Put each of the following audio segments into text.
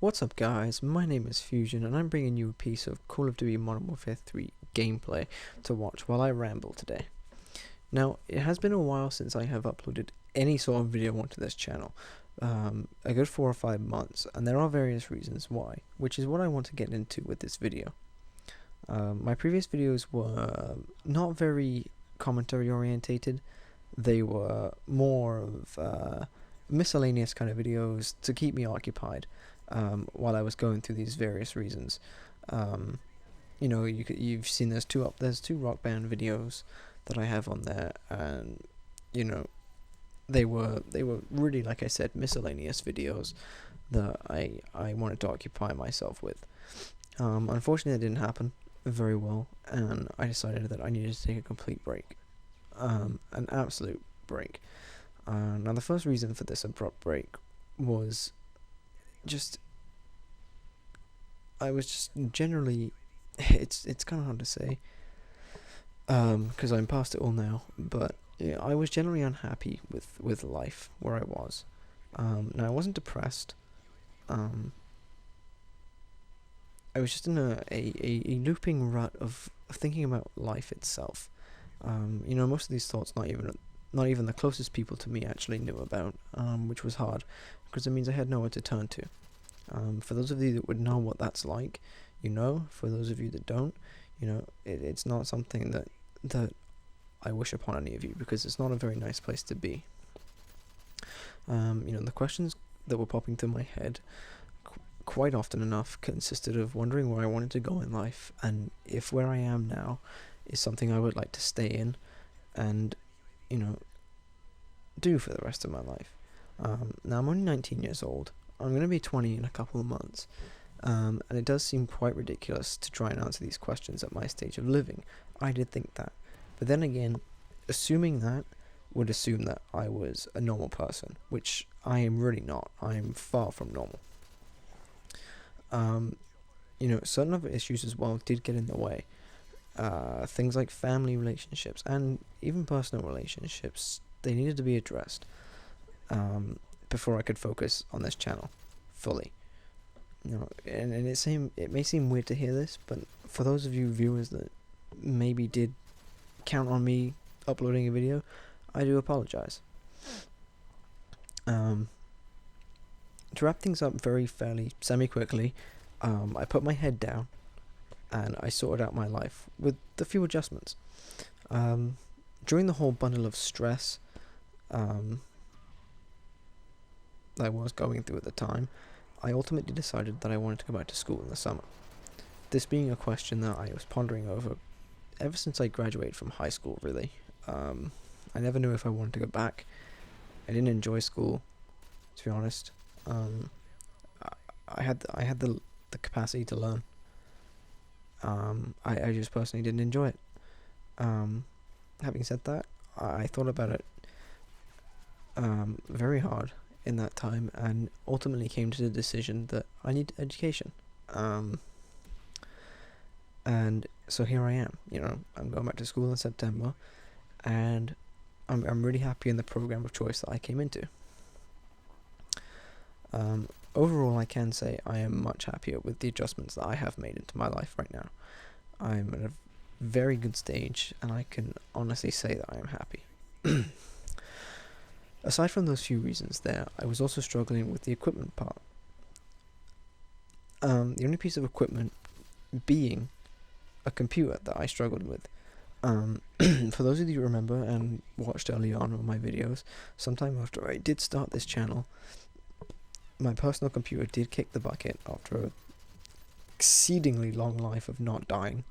What's up guys, my name is Fusion and I'm bringing you a piece of Call of Duty Modern Warfare 3 gameplay to watch while I ramble today. Now, it has been a while since I have uploaded any sort of video onto this channel, a good 4 or 5 months, and there are various reasons why, which is what I want to get into with this video. My previous videos were not very commentary orientated. They were more of miscellaneous kind of videos to keep me occupied while I was going through these various reasons. You know, you've seen there's two Rock Band videos that I have on there, and you know, they were really, like I said, miscellaneous videos that I wanted to occupy myself with. Unfortunately, that didn't happen very well, and I decided that I needed to take a complete break, an absolute break. Now, the first reason for this abrupt break was just I was just generally it's kind of hard to say because I'm past it all now, but yeah, I was generally unhappy with life where I was. Now, I wasn't depressed. I was just in a looping rut of thinking about life itself. You know, most of these thoughts not even the closest people to me actually knew about, which was hard because it means I had nowhere to turn to. For those of you that would know what that's like, you know. For those of you that don't, you know, it's not something that I wish upon any of you, because it's not a very nice place to be. You know, the questions that were popping through my head quite often enough consisted of wondering where I wanted to go in life, and if where I am now is something I would like to stay in and, you know, do for the rest of my life. Now, I'm only 19 years old. I'm going to be 20 in a couple of months, and it does seem quite ridiculous to try and answer these questions at my stage of living. I did think that. But then again, assuming that would assume that I was a normal person, which I am really not. I am far from normal. You know, certain other issues as well did get in the way. Things like family relationships and even personal relationships, they needed to be addressed before I could focus on this channel fully. You know, and it may seem weird to hear this, but for those of you viewers that maybe did count on me uploading a video, I do apologize. To wrap things up fairly semi-quickly, I put my head down and I sorted out my life with a few adjustments. During the whole bundle of stress I was going through at the time, I ultimately decided that I wanted to go back to school in the summer. This being a question that I was pondering over ever since I graduated from high school, really. I never knew if I wanted to go back. I didn't enjoy school, to be honest. I had the capacity to learn. I just personally didn't enjoy it. Having said that, I thought about it very hard in that time, and ultimately came to the decision that I need education. And so here I am. You know, I'm going back to school in September, and I'm really happy in the program of choice that I came into. Overall, I can say I am much happier with the adjustments that I have made into my life right now. I'm at a very good stage, and I can honestly say that I am happy. Aside from those few reasons there, I was also struggling with the equipment part. The only piece of equipment being a computer that I struggled with. For those of you who remember and watched early on my videos, sometime after I did start this channel, my personal computer did kick the bucket after an exceedingly long life of not dying,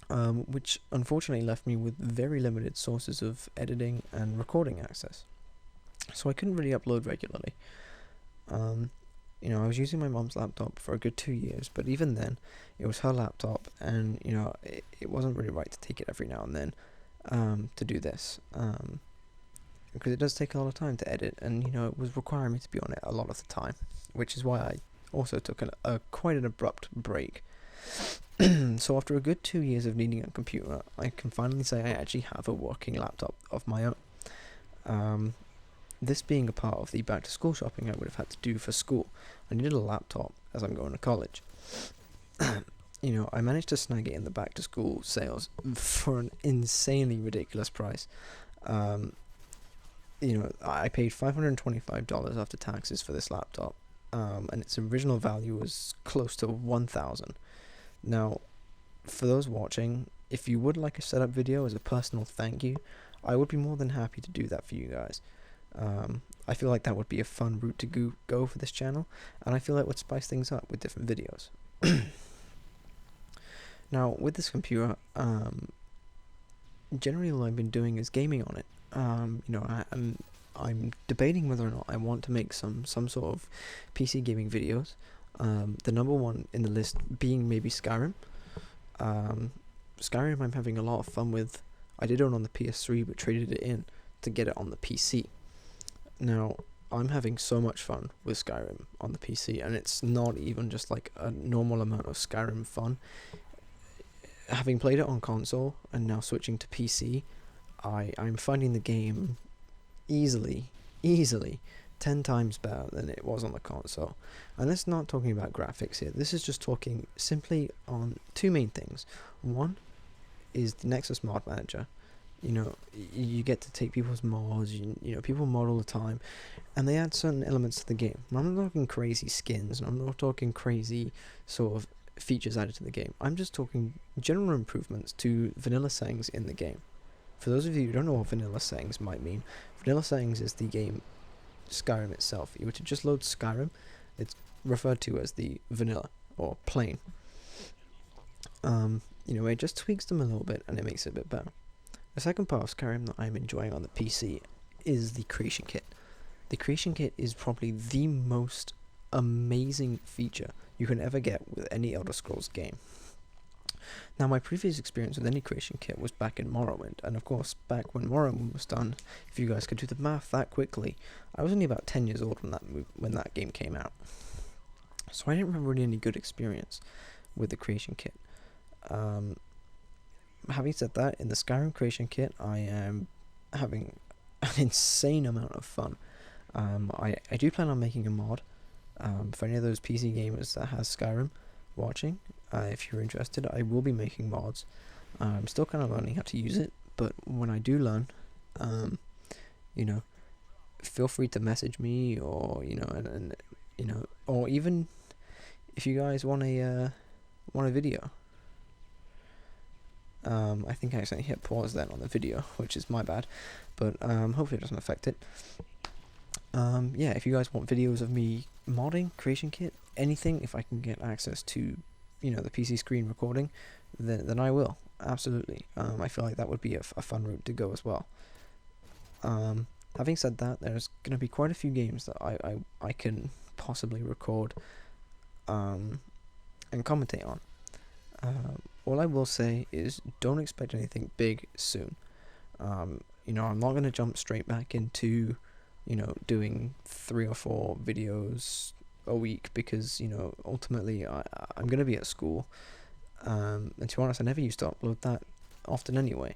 which unfortunately left me with very limited sources of editing and recording access. So I couldn't really upload regularly. You know, I was using my mom's laptop for a good 2 years, but even then, it was her laptop, and you know, it wasn't really right to take it every now and then to do this, because it does take a lot of time to edit, and you know, it was requiring me to be on it a lot of the time, which is why I also took quite an abrupt break. So after a good 2 years of needing a computer, I can finally say I actually have a working laptop of my own. this being a part of the back to school shopping I would have had to do for school, I needed a laptop as I'm going to college. I managed to snag it in the back to school sales for an insanely ridiculous price. I paid $525 after taxes for this laptop, and its original value was close to $1,000. Now, for those watching, if you would like a setup video as a personal thank you, I would be more than happy to do that for you guys. I feel like that would be a fun route to go for this channel, and I feel like it would spice things up with different videos. Now, with this computer, generally all I've been doing is gaming on it. I'm debating whether or not I want to make some sort of PC gaming videos. The number one in the list being maybe Skyrim. Skyrim I'm having a lot of fun with. I did own on the PS3 but traded it in to get it on the PC. Now, I'm having so much fun with Skyrim on the PC, and it's not even just like a normal amount of Skyrim fun. Having played it on console and now switching to PC, I'm finding the game easily 10 times better than it was on the console. And that's not talking about graphics here. This is just talking simply on two main things. One is the Nexus mod manager. You get to take people's mods, people mod all the time, and they add certain elements to the game. And I'm not talking crazy skins, and I'm not talking crazy sort of features added to the game. I'm just talking general improvements to vanilla settings in the game. For those of you who don't know what vanilla settings might mean, vanilla settings is the game Skyrim itself. If you were to just load Skyrim, it's referred to as the vanilla or plain. It just tweaks them a little bit and it makes it a bit better. The second part of Skyrim that I'm enjoying on the PC is the creation kit. The creation kit is probably the most amazing feature you can ever get with any Elder Scrolls game. Now, my previous experience with any creation kit was back in Morrowind, and of course, back when Morrowind was done, if you guys could do the math that quickly, I was only about 10 years old when that game came out. So I didn't remember really any good experience with the creation kit. Having said that, in the Skyrim creation kit, I am having an insane amount of fun. I do plan on making a mod. For any of those PC gamers that has Skyrim watching, if you're interested, I will be making mods. I'm still kind of learning how to use it, but when I do learn, feel free to message me, or or even if you guys want a video. I think I accidentally hit pause then on the video, which is my bad, but hopefully it doesn't affect it. If you guys want videos of me modding, creation kit, anything, if I can get access to, the PC screen recording, then I will, absolutely. I feel like that would be a fun route to go as well. Having said that, there's going to be quite a few games that I can possibly record and commentate on. All I will say is don't expect anything big soon. I'm not going to jump straight back into doing 3 or 4 videos a week, because ultimately I'm going to be at school, and to be honest, I never used to upload that often anyway.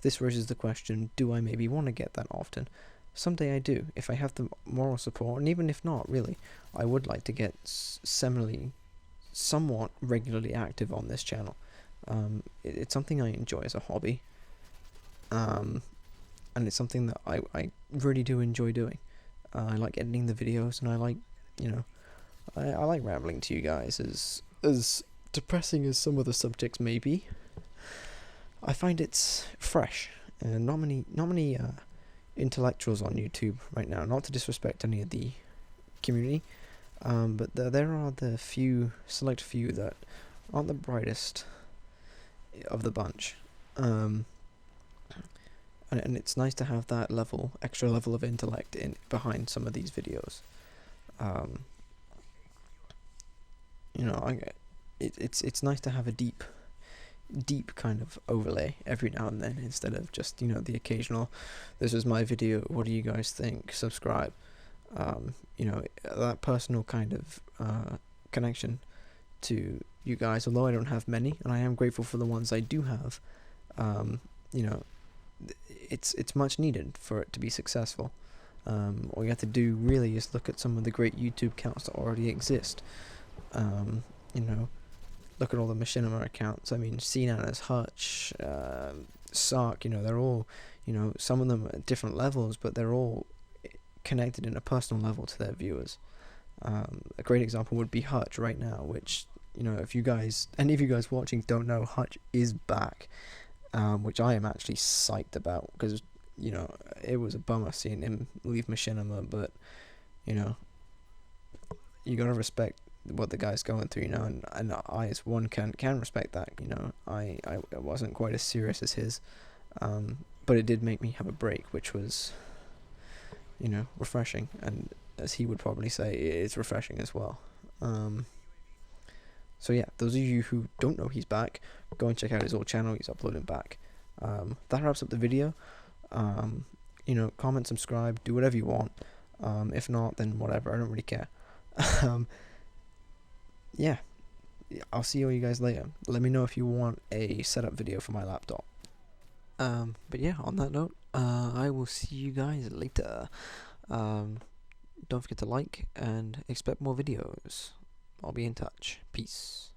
This raises the question, do I maybe want to get that often? Someday I do, if I have the moral support, and even if not, really, I would like to get somewhat regularly active on this channel. It's something I enjoy as a hobby, and it's something that I really do enjoy doing. I like editing the videos, and I like, I like rambling to you guys, as depressing as some of the subjects may be. I find it's fresh, and not many intellectuals on YouTube right now, not to disrespect any of the community, but there are the select few that aren't the brightest of the bunch. And it's nice to have that extra level of intellect behind some of these videos. It's nice to have a deep kind of overlay every now and then, instead of just the occasional, this is my video, what do you guys think, subscribe. That personal kind of connection to you guys, although I don't have many, and I am grateful for the ones I do have. it's much needed for it to be successful. All you have to do really is look at some of the great YouTube accounts that already exist. You know, look at all the Machinima accounts. I mean, Cnana's, Hutch, Sark, you know, they're all, you know, some of them at different levels, but they're all connected in a personal level to their viewers. A great example would be Hutch right now, which, you know, if you guys, any of you guys watching don't know, Hutch is back, which I am actually psyched about, because, you know, it was a bummer seeing him leave Machinima, but, you know, you gotta respect what the guy's going through, you know, and I as one can respect that, you know. I wasn't quite as serious as his, but it did make me have a break, which was, you know, refreshing, and as he would probably say, it's refreshing as well. So yeah, those of you who don't know he's back, go and check out his old channel. He's uploading back. That wraps up the video. You know, comment, subscribe, do whatever you want. If not, then whatever, I don't really care. Yeah, I'll see all you guys later. Let me know if you want a setup video for my laptop. But yeah, on that note, I will see you guys later. Don't forget to like and expect more videos. I'll be in touch. Peace.